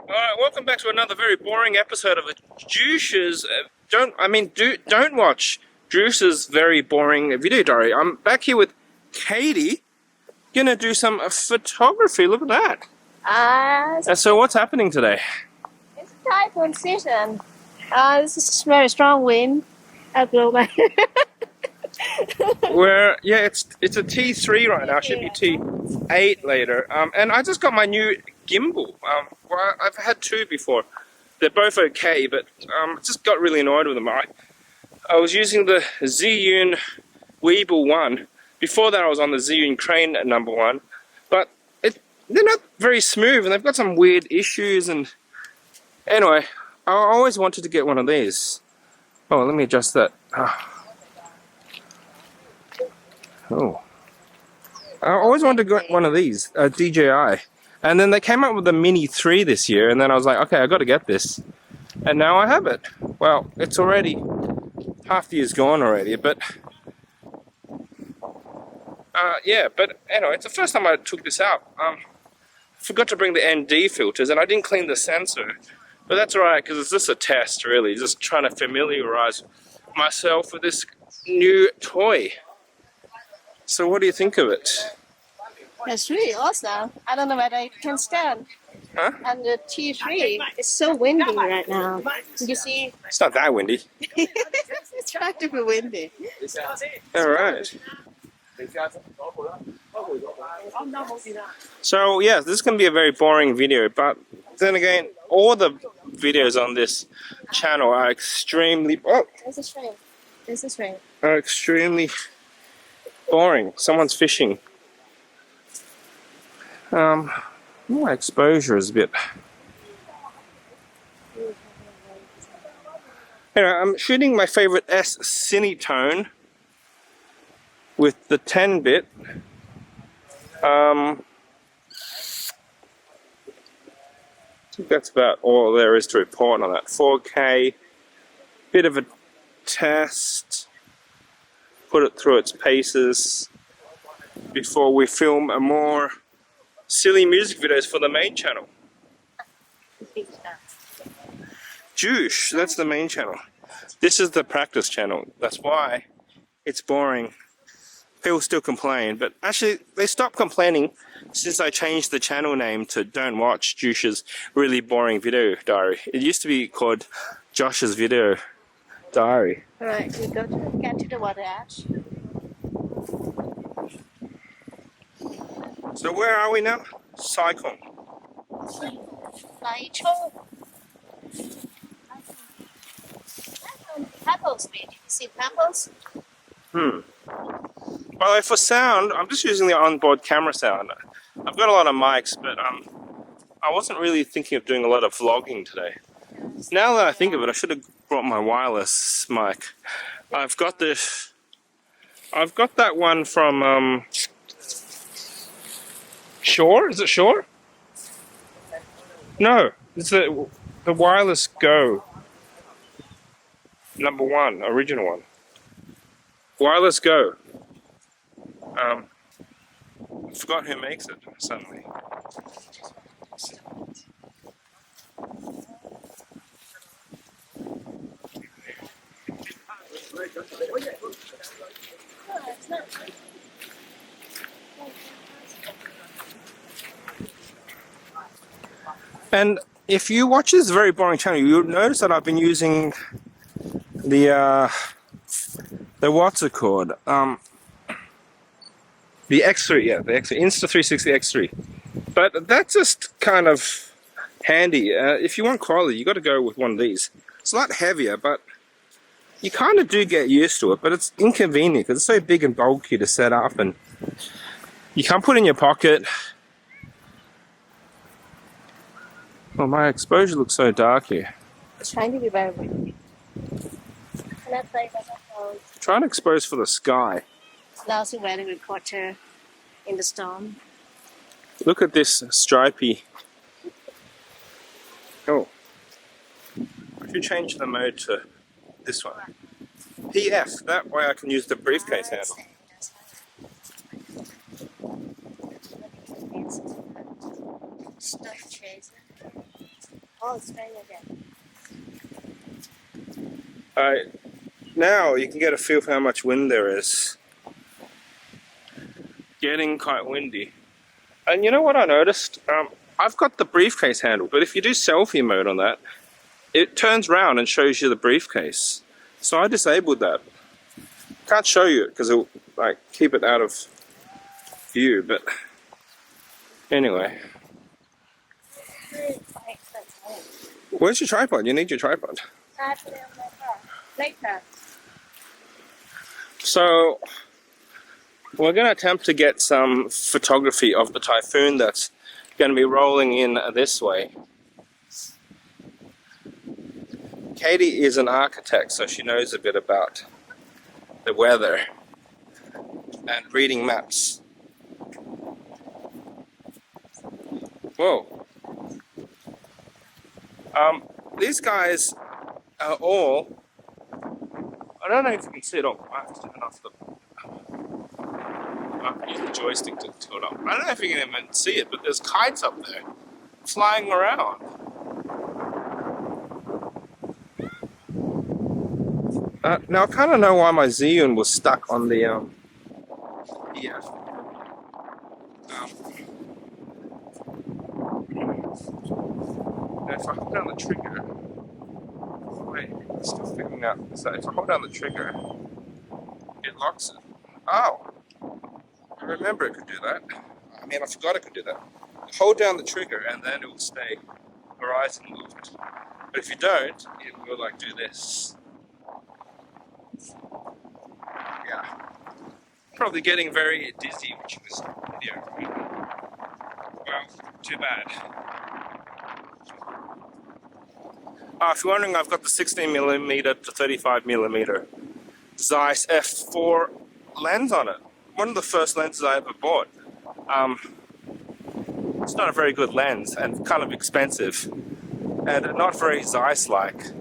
Alright, welcome back to another very boring episode of the Juice's don't watch Juice's very boring video diary. I'm back here with Katie, gonna do some photography. Look at that. And so what's happening today? It's typhoon season. This is very strong wind. I blow my It's a T3 right now. Should be T8 later. And I just got my new gimbal. Well, I've had two before. They're both okay, but just got really annoyed with them. I was using the Zhiyun Weeble 1. Before that, I was on the Zhiyun Crane #1, but they're not very smooth, and they've got some weird issues. And anyway, I always wanted to get one of these. Oh, let me adjust that. Oh, I always wanted to get one of these, DJI. And then they came out with the Mini 3 this year, and then I was like, okay, I got to get this. And now I have it. Well, it's already half the year's gone already, but but anyway, it's the first time I took this out. Forgot to bring the ND filters, and I didn't clean the sensor, but that's alright because it's just a test, really, just trying to familiarize myself with this new toy. So what do you think of it? It's really awesome. I don't know whether I can stand. Huh? And the T3 is so windy right now. You see? It's not that windy. It's trying to be windy. Alright. So yeah, this is going to be a very boring video, but then again, all the videos on this channel are extremely There's a shrimp. There's a shrimp. are extremely boring. Someone's fishing. My exposure is a bit. Anyway, I'm shooting my favorite S Cinetone with the 10-bit. I think that's about all there is to report on that. 4K, bit of a test, put it through its paces before we film a more silly music videos for the main channel. Juice, that's the main channel. This is the practice channel. That's why it's boring. People still complain, but actually they stopped complaining since I changed the channel name to Don't Watch Juice's Really Boring Video Diary. It used to be called Josh's Video Diary. Alright, we get to the water edge. So where are we now? Saikong. Pepples, baby. You see pepples? By the way, for sound, I'm just using the onboard camera sound. I've got a lot of mics, but I wasn't really thinking of doing a lot of vlogging today. Now that I think of it, I should have brought my wireless mic. I've got that one from Shure? Is it Shure? No, it's the Wireless Go #1, original one. Wireless Go. I forgot who makes it suddenly. And if you watch this very boring channel, you'll notice that I've been using the what's it called? The X3, the X3, Insta360 X3. But that's just kind of handy. If you want quality, you got to go with one of these. It's a lot heavier, but you kind of do get used to it. But it's inconvenient because it's so big and bulky to set up, and you can't put it in your pocket. Well, my exposure looks so dark here. It's trying to be very windy. Trying to expose for the sky. Lousy weather reporter in the storm. Look at this stripy. Oh. I should change the mode to this one. PF, that way I can use the briefcase handle. Stuff chaser. Oh, it's raining again. Alright, now you can get a feel for how much wind there is. Getting quite windy. And you know what I noticed? I've got the briefcase handle, but if you do selfie mode on that, it turns around and shows you the briefcase. So I disabled that. Can't show you it because it'll like keep it out of view, but anyway. Where's your tripod? You need your tripod. I put it on my car. Later. So we're going to attempt to get some photography of the Typhoon that's going to be rolling in this way. Katie is an architect, so she knows a bit about the weather and reading maps. Whoa. These guys are all, I don't know if you can see it all. I have to turn off the, I have to use the joystick to turn it off. I don't know if you can even see it, but there's kites up there flying around. Now I kind of know why my Zhiyun was stuck on the EF. Now if I hold down the trigger, wait, I'm still figuring out. So if I hold down the trigger, it locks it. Oh, I remember it could do that. I mean, I forgot it could do that. Hold down the trigger and then it will stay horizon moved. But if you don't, it will like do this. Yeah. Probably getting very dizzy watching this video. Well, too bad. If you're wondering, I've got the 16mm to 35mm Zeiss F4 lens on it. One of the first lenses I ever bought. It's not a very good lens and kind of expensive and not very Zeiss-like.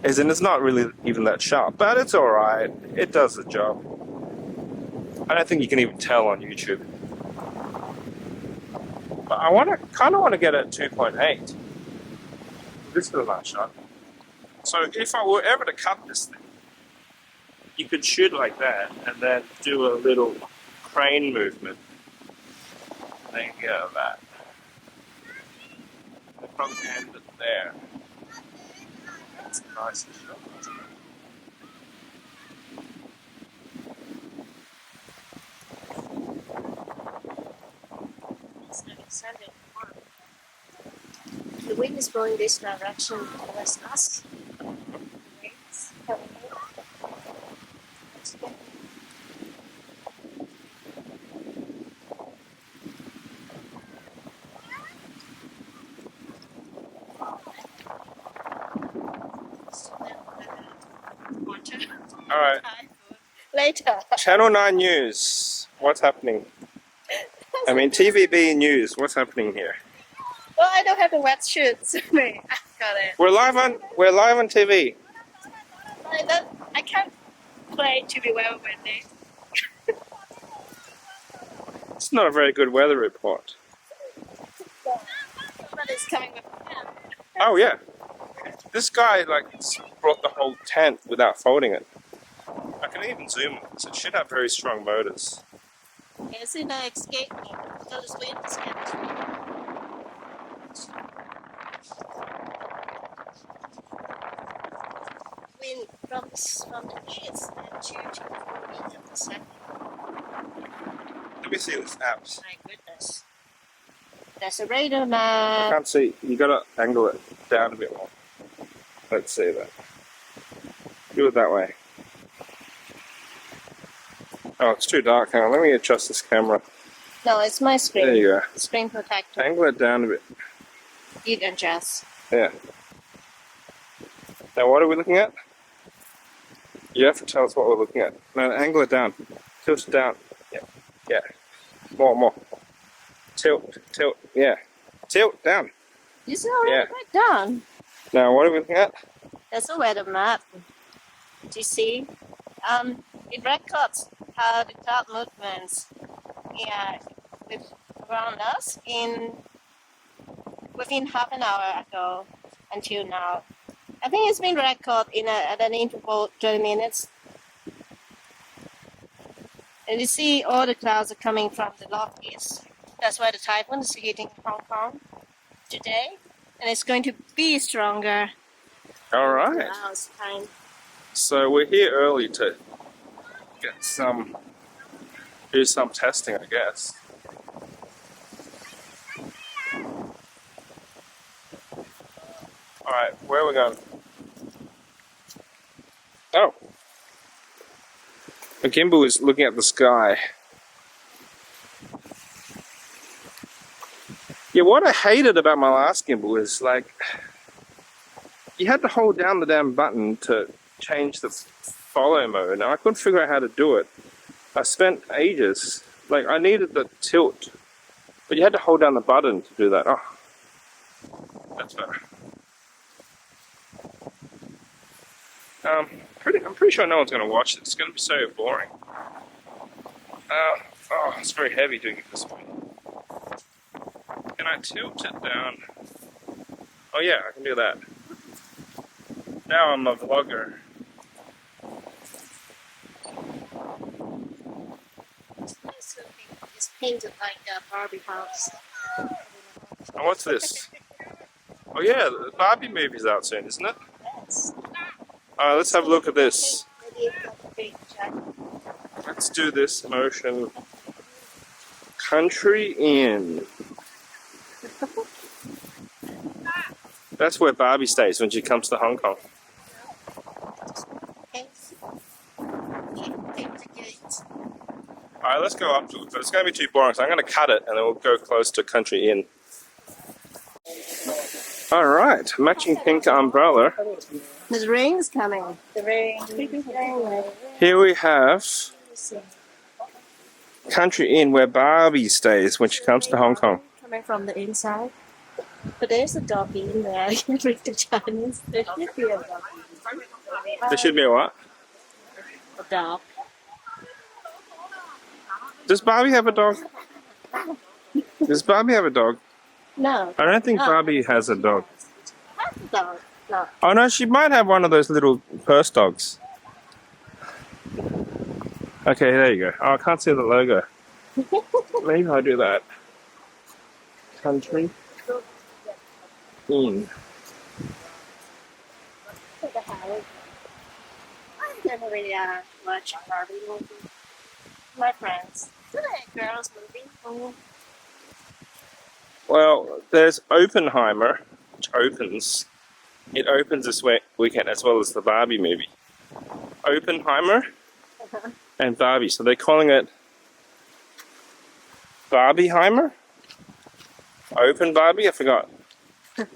As in, it's not really even that sharp, but it's alright. It does the job. I don't think you can even tell on YouTube. But I kind of want to get it at 2.8. This is a nice shot. So if I were ever to cut this thing, you could shoot like that and then do a little crane movement. And then go that. And probably end it there. That's a nice shot. It's not exciting. The wind is blowing this direction towards us. It's coming in. Alright. Later. Channel 9 News. What's happening? I mean, TVB News. What's happening here? Well, I don't have the wetsuit. Sorry, I got it. We're live on TV. I can't play to be well windy. It's not a very good weather report. Somebody's coming with a pen. Oh yeah. This guy like brought the whole tent without folding it. I can even zoom on this. It should have very strong motors. It's in the escape mode. So the wind is getting wind from the east and 2 to 4 meters per second. Let me see this app. My goodness. There's a radar I map. can't see. You gotta angle it down a bit more. Let's see that. Do it that way. Oh, it's too dark. Hang on. Let me adjust this camera. No, it's my screen. There you go. Screen protector. Angle it down a bit. You can adjust. Yeah. Now what are we looking at? You have to tell us what we're looking at. No, angle it down. Tilt it down. Yeah. Yeah. More. Tilt. Yeah. Tilt down. It's already Yeah. quite done. Now what are we looking at? There's a weather map. Do you see? It records how the cloud movements around us in within half an hour ago until now. I think it's been recorded at an interval 20 minutes. And you see all the clouds are coming from the northeast. That's why the typhoon is hitting Hong Kong today. And it's going to be stronger. All right. Clouds time. So we're here early to do some testing, I guess. All right, where are we going? Oh, the gimbal is looking at the sky. Yeah, what I hated about my last gimbal is like you had to hold down the damn button to change the follow mode, and I couldn't figure out how to do it. I spent ages. Like I needed the tilt, but you had to hold down the button to do that. Oh, that's better. I'm pretty sure no one's going to watch it. It's going to be so boring. Oh, it's very heavy doing it this way. Can I tilt it down? Oh yeah, I can do that. Now I'm a vlogger. It's painted like a Barbie house. Oh, what's this? Oh yeah, the Barbie movie's out soon, isn't it? Yes. Alright, let's have a look at this. Let's do this motion. Country Inn. That's where Barbie stays when she comes to Hong Kong. Alright, let's go up to it, but it's going to be too boring, so I'm going to cut it and then we'll go close to Country Inn. Alright, matching pink umbrella. The rain's coming. The rain. Here we have Country Inn where Barbie stays when she comes to Hong Kong. Coming from the inside. But there's a doggy in there. I can read the Chinese. There should be a doggy. There should be a what? A dog. Does Barbie have a dog? Does Barbie have a dog? No. I don't think Barbie has a dog. Has a dog. No. Oh no, she might have one of those little purse dogs. Okay, there you go. Oh, I can't see the logo. Maybe I'll do that. Country Inn. I never really watch Barbie movie. My friends. Isn't it a girls movie? Well, there's Oppenheimer, which opens. It opens this weekend as well as the Barbie movie. Oppenheimer and Barbie. So they're calling it Barbieheimer? Open Barbie? I forgot. Look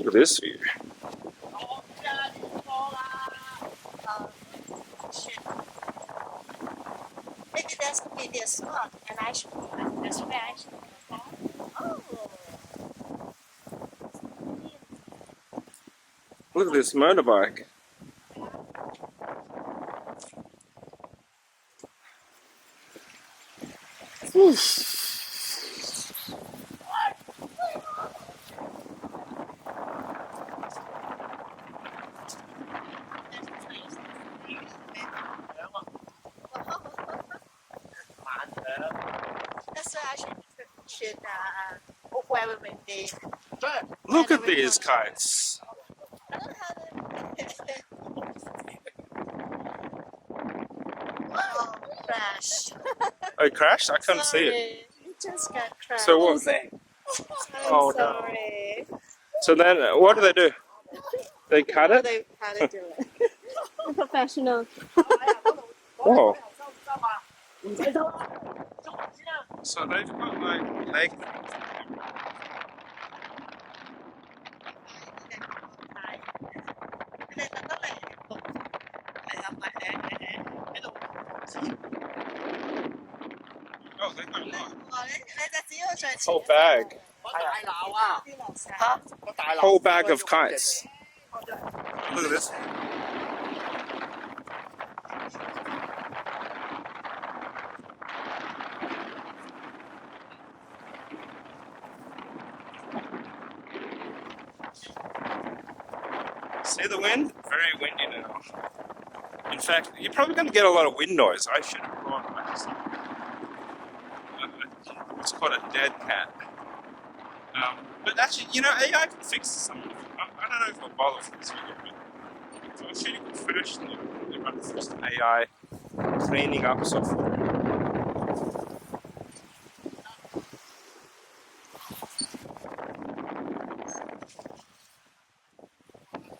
at this view. Maybe that's could be their spot, and I should go back. That's where I should go. Oh. Look at this motorbike. That's why I should where we went there. Look at these kites. I don't know how to. Oh, crashed. Oh, it crashed? I couldn't see it. It just got crashed. So what? I'm sorry. So then, what do they do? They cut it? How they do it. Professional. Whoa. So they've got like leg. Oh, they've got a lot. Whole bag. Whole bag of kites. Look at this. See the wind? Very windy now. In fact, you're probably going to get a lot of wind noise. I should have brought what's called a dead cat. But actually, you know, AI can fix some of it. I don't know if I'll bother with this video, but if I was shooting professionally, it might be just AI cleaning up software.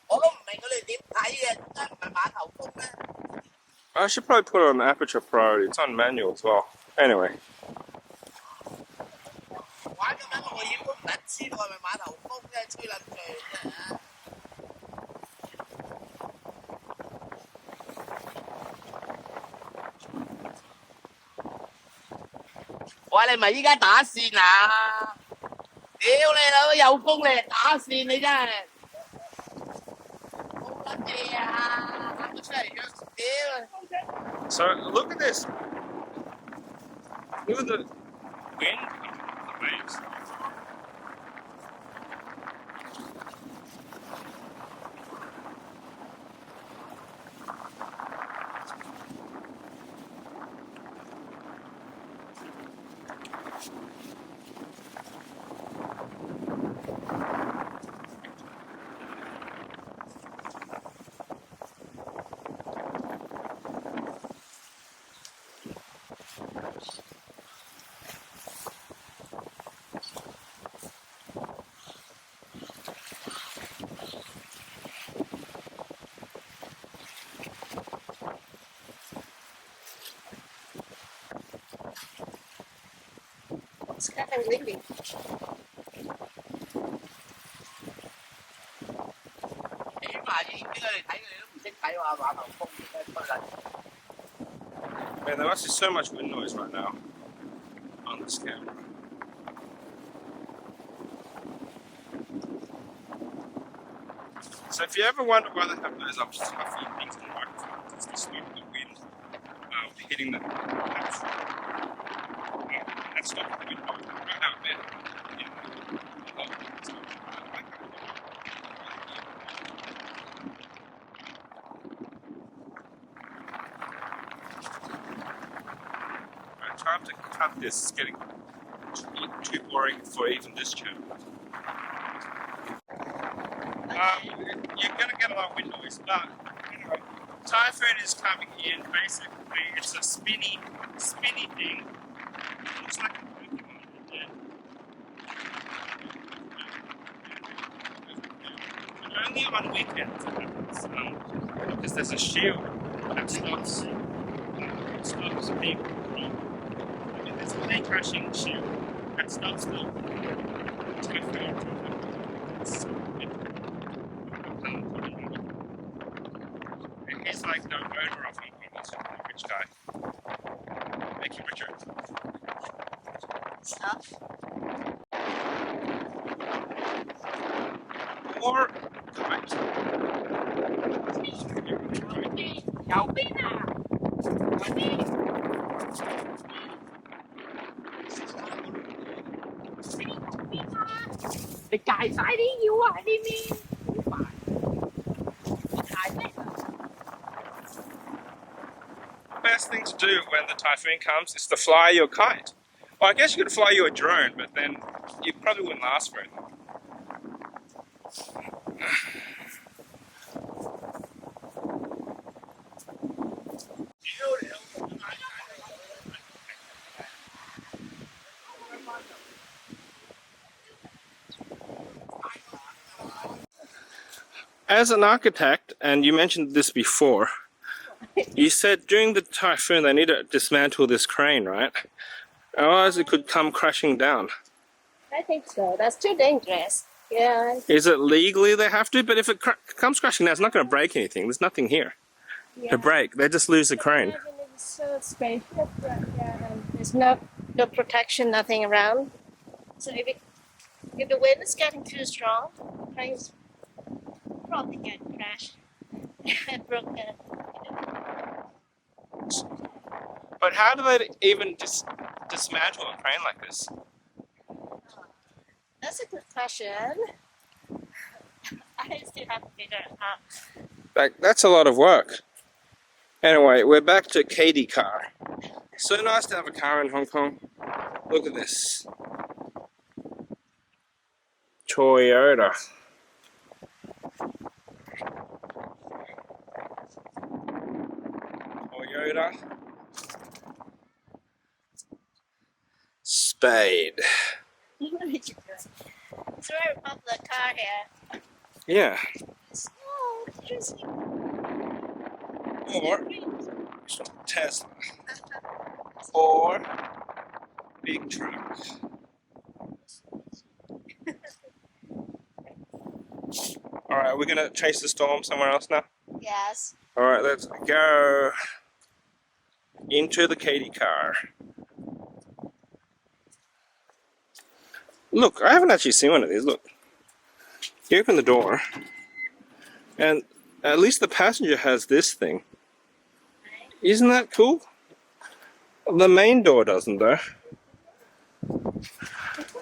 我都唔明佢哋點睇嘅，點解唔係碼頭風咧？ I should probably put it on aperture priority. It's on manual as well. Anyway. 玩咁樣我已經唔知道係咪碼頭風啫，吹撚住啫嚇。喂，你咪依家打線啊！屌你老有風你嚟打線你真係好撚嘢啊！行咗出嚟屌！ So look at this. Look at the wind and the waves. It's kind of windy. 起碼影俾佢哋睇，佢哋都唔識睇話碼頭風嘅吹撚。 Man, there must be so much wind noise right now on this camera. So if you ever wonder why they have those puffy things in the microphone, it's to stop the wind hitting the capture. And stop the wind noise right out there. Time to cut this. It's getting too boring for even this channel. You're going to get a lot of wind noise, but anyway, Typhoon is coming in. Basically, it's a spinny thing. It looks like a Pokemon. But only on weekends it happens, because there's a shield that stops people from. There's a plane crashing shield that stops the Typhoon and he's like the owner of Hong Kong, he's a rich guy. Make you richer. Stuff. Or kite. 右邊啊！右邊。 你戒晒啲腰啊！呢邊好煩，戒咩？ The best thing to do when the typhoon comes is to fly your kite. Well, I guess you could fly your drone, but then you probably wouldn't last very long. As an architect, and you mentioned this before, you said during the typhoon they need to dismantle this crane, right? Otherwise it could come crashing down. I think so. That's too dangerous. Yeah. Is it legally they have to? But if it comes crashing down, it's not going to break anything. There's nothing here to break. They just lose the crane. It's so spacious, but yeah, there's no protection, nothing around. So if the wind is getting too strong, cranes probably get crashed and broken. But how do they even dismantle a crane like this? That's a good question. I I still have to figure it out. That's a lot of work. Anyway, we're back to Katie car. So nice to have a car in Hong Kong. Look at this. Toyota. Toyota. Spade. It's a very popular car here. Yeah. Oh, interesting. Or Tesla. Or big truck. Alright, we're gonna chase the storm somewhere else now. Yes. Alright, let's go into the Katie car. Look, I haven't actually seen one of these. Look. You open the door, and at least the passenger has this thing. Isn't that cool? The main door doesn't, though.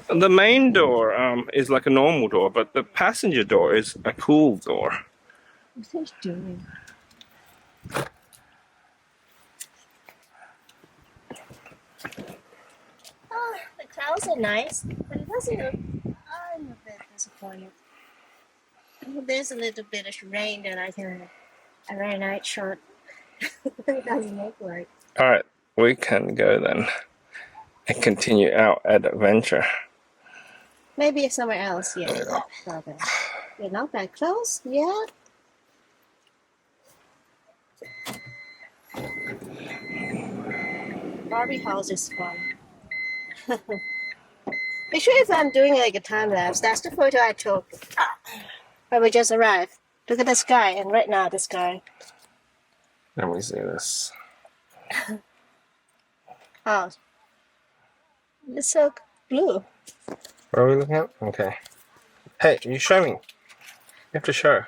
The main door is like a normal door, but the passenger door is a cool door. What's he doing? Oh, the clouds are nice, but it doesn't look. I'm a bit disappointed. There's a little bit of rain that I can. A very night shot. It doesn't look like. Alright, we can go then and continue our adventure. Maybe somewhere else. Yeah. Okay. You're not that close. Yeah. Barbie house is fun. Make sure if I'm doing like a time lapse, that's the photo I took when we just arrived. Look at the sky, and right now the sky. Let me see this. Oh, it's so blue. What are we looking at? Okay. Hey, you show me. You have to show.